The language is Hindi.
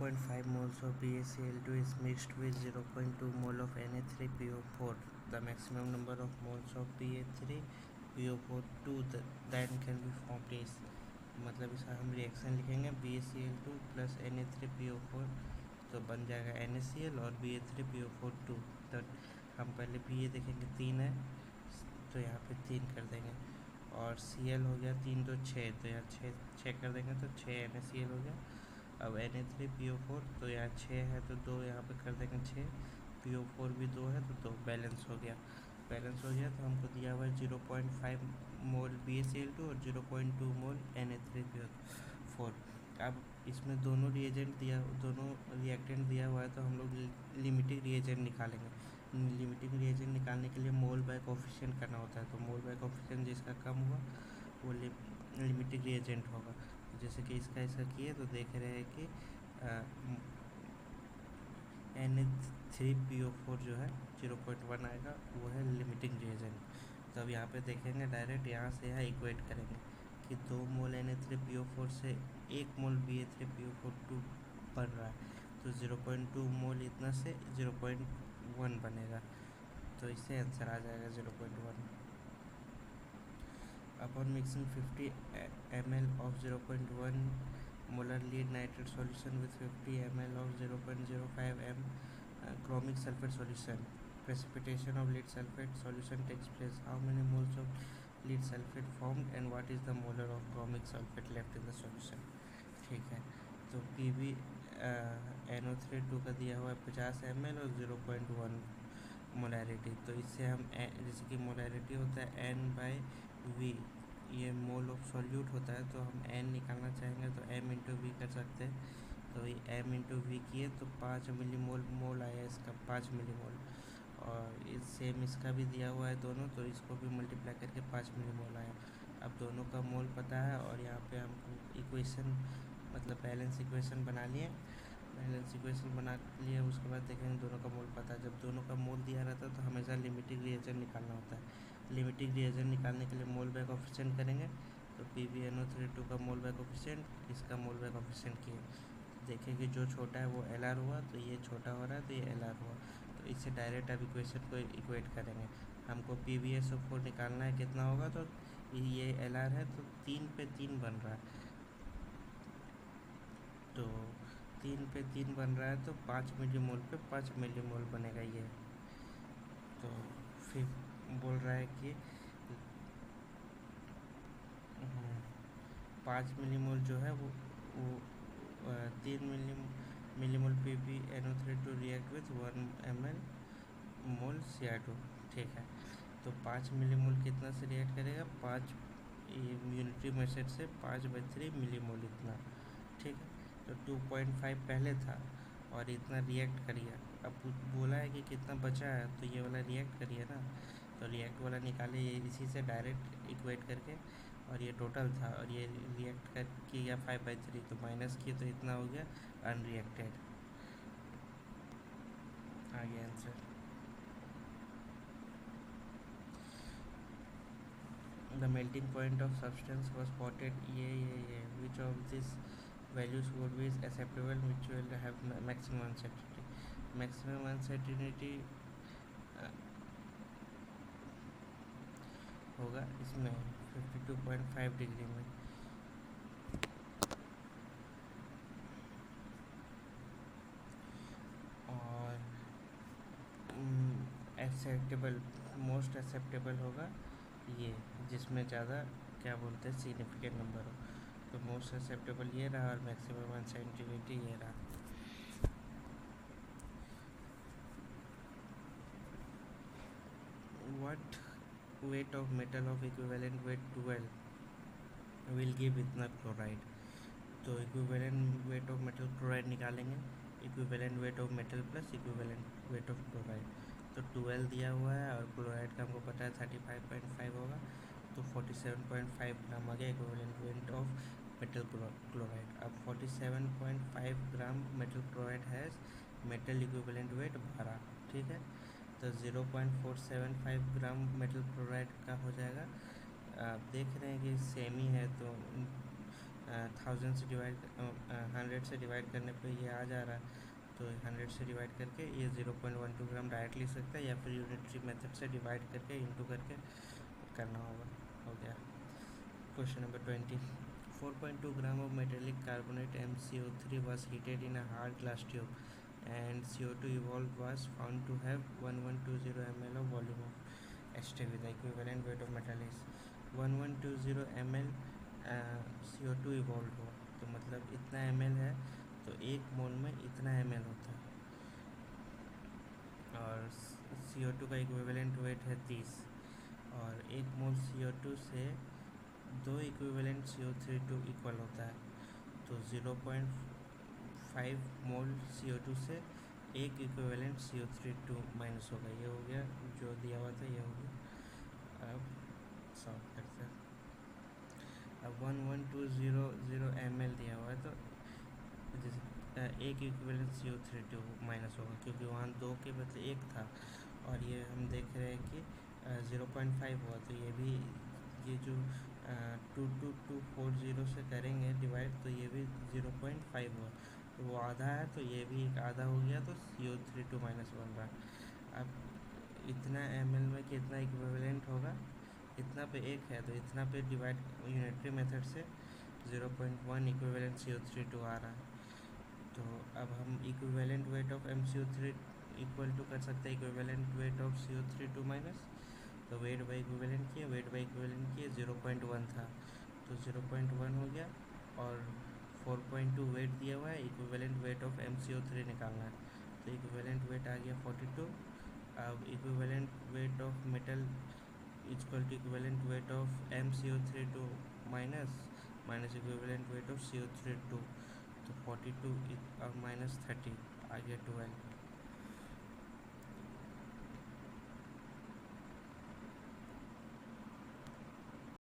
0.5 moles of BaCl2 is mixed with 0.2 mole of Na3PO4. The maximum number of moles of Ba3PO4 then can be formed is, मतलब इसका हम रिएक्शन लिखेंगे BaCl2 प्लस Na3PO4 तो बन जाएगा NaCl और Ba3PO4 2। तो हम पहले Ba देखेंगे 3 है तो यहाँ पे 3 कर देंगे, और Cl हो गया 3 तो 6, तो यहाँ 6 कर देंगे तो 6 NaCl हो गया। अब Na3PO4 तो यहाँ 6 है तो 2 यहाँ पे कर देंगे 6, PO4 भी 2 है तो 2 बैलेंस हो गया। तो हमको दिया हुआ है 0.5 मोल BaCl2 और 0.2 मोल Na3PO4। अब इसमें दोनों रिएक्टेंट दिया हुआ है तो हम लोग लिमिटिंग रिएजेंट निकालेंगे। लिमिटिंग रिएजेंट निकालने के लिए मोल बाय कोफिशिएंट करना होता है, तो मोल बाय कोफिशिएंट जिसका कम हुआ वो लिमिटिंग रिएजेंट होगा। जैसे कि इसका किए तो देख रहे हैं कि Na3PO4 जो है 0.1 आएगा, वो है लिमिटिंग रिएजेंट। तो अब यहाँ पे देखेंगे डायरेक्ट यहाँ से यहाँ इक्वेट करेंगे कि 2 मोल Na3PO4 से 1 मोल Ba3PO4 बन रहा है, तो 0.2 मोल इतना से 0.1 बनेगा, तो इससे आंसर आ जाएगा 0.1। Upon mixing 50 ml of 0.1 molar lead nitrate solution with 50 ml of 0.05 m chromic sulfate solution, precipitation of lead sulfate solution takes place. How many moles of lead sulfate formed and what is the molar of chromic sulfate left in the solution? ठीक है, तो Pb NO3 का दिया हुआ है 50 ml और 0.1 मोलैरिटी। तो इससे हम जैसे कि मोलैरिटी होता है N/V, ये मोल ऑफ सॉल्यूट होता है, तो हम N निकालना चाहेंगे तो M/V कर सकते हैं। तो ये M/V किए तो 5 मिलीमोल आया इसका, 5 मिलीमोल, और इस सेम इसका भी दिया हुआ है दोनों, तो इसको भी मल्टीप्लाई करके 5 मिलीमोल आया। अब दोनों का मोल पता है और यहाँ पे हमको इक्वेशन मतलब बैलेंस इक्वेशन बना लिए। बैलेंस इक्वेशन बना लिए उसके बाद देखेंगे दोनों का मोल पता है। जब दोनों का मोल दिया रहता है तो हमेशा लिमिटिंग रिएजेंट निकालना होता है। लिमिटिंग रिएजेंट निकालने के लिए मोल बाय कोफिशिएंट करेंगे, तो PbNO3 का मोल बाय कोफिशिएंट, इसका मोल बाय कोफिशिएंट किए, देखें कि जो छोटा है वो Lr हुआ, तो ये छोटा हो रहा है तो ये Lr हुआ। तो इससे डायरेक्ट अब इक्वेशन को इक्वेट करेंगे। हमको PbSO4 निकालना है, कितना होगा, तो ये Lr है तो 3 पे 3 बन रहा है, तो 3 पे 3 बन रहा है तो 5 मिलीमोल पे 5 मिलीमोल बनेगा ये। तो फिर बोल रहा है कि 5 मिलीमोल जो है वो 3 millimole PbNO3 to react with 1 ml mole Cr2। ठीक है, तो 5 मिलीमोल कितना से रिएक्ट करेगा, 5 यूनिटरी मेथड से 5/3 मिलीमोल इतना। ठीक है, तो 2.5 पहले था और इतना रिएक्ट करिए। अब बोला है कि कितना बचा है, तो ये वाला रिएक्ट करिए ना, तो रिएक्ट वाला निकाले ये इसी से डायरेक्ट इक्वेट करके, और ये टोटल था और ये रिएक्ट कर किया 5/3, तो माइनस किए तो इतना हो गया अनरिएक्टेड। आगे answer, the melting point of substance was spotted, ये which of this values would be acceptable, which will have maximum uncertainty. Maximum uncertainty होगा इसमें 52.5 डिग्री में, और एक्सेप्टेबल मोस्ट एक्सेप्टेबल होगा ये, जिसमें ज़्यादा क्या बोलते हैं सिग्निफिकेंट नंबर हो। तो मोस्ट एक्सेप्टेबल ये रहा और मैक्सिमम अनसर्टेनिटी ये रहा। What weight of metal of equivalent weight 12 will give इतना क्लोराइड। तो equivalent weight of metal chloride निकालेंगे, equivalent weight of metal plus equivalent weight of chloride, तो 12 दिया हुआ है और क्लोराइड का हमको पता है 35.5 होगा, तो 47.5 ग्राम आ गया equivalent weight of metal chloride. अब 47.5 ग्राम मेटल क्लोराइड है मेटल इक्विवेलेंट वेट 12। ठीक है, तो 0.475 ग्राम मेटल क्लोराइड का हो जाएगा। आप देख रहे हैं कि सेम ही है, तो 1000 से डिवाइड 100 से डिवाइड करने पे ये आ जा रहा है, तो 100 से डिवाइड करके ये 0.12 ग्राम डायरेक्ट लिख सकता है, या फिर यूनिटरी मेथड से डिवाइड करके इंटू करके करना होगा। हो गया। Question number 20। 4.2 gram of metallic carbonate MCO3 was heated in a hard glass tube and CO2 evolved was found to have 1120 ml of volume of HTV. The equivalent weight of metal is 1120 ml CO2 evolved हो, तो मतलब इतना ml है, तो एक मोल में इतना ml होता है, और CO2 का इक्विवेलेंट वेट है 30, और एक मोल CO2 से 2 इक्विवेलेंट CO32 इक्वल होता है, तो 0.5 मोल CO2 से एक इक्विवेलेंट CO32 माइनस होगा। ये हो गया जो दिया हुआ था, ये हो गया। अब सॉल्व करते हैं। अब 11200 ml दिया हुआ है, तो एक इक्विवेलेंट CO32 माइनस होगा, क्योंकि वहाँ 2 के बदले 1 था, और ये हम देख रहे हैं कि 0.5 हुआ, तो ये भी ये जो 22240 से करेंगे डिवाइड, तो ये भी 0.5 हुआ, तो वो आधा है, तो ये भी एक आधा हो गया, तो CO32 माइनस बन रहा है। अब इतना ml में कितना इक्विवेलेंट होगा, इतना पे 1 है, तो इतना पे डिवाइड यूनिटरी मेथड से 0.1 इक्विवेलेंट CO32 आ रहा है। तो अब हम equivalent weight of MCO3 equal to कर सकते हैं equivalent weight of CO32 minus, तो वेट बाई इक्विवेलेंट किए, वेट बाई इक्विवेलेंट किए 0.1 था, तो 0.1 हो गया, और 4.2 वेट दिया हुआ है, इक्विवेलेंट वेट ऑफ MCO3 निकालना है, तो इक्विवेलेंट वेट आ गया 42। अब equivalent weight of metal equal to equivalent weight of MCO32 minus equivalent weight of CO32, तो 42 और -30 आ गया 12।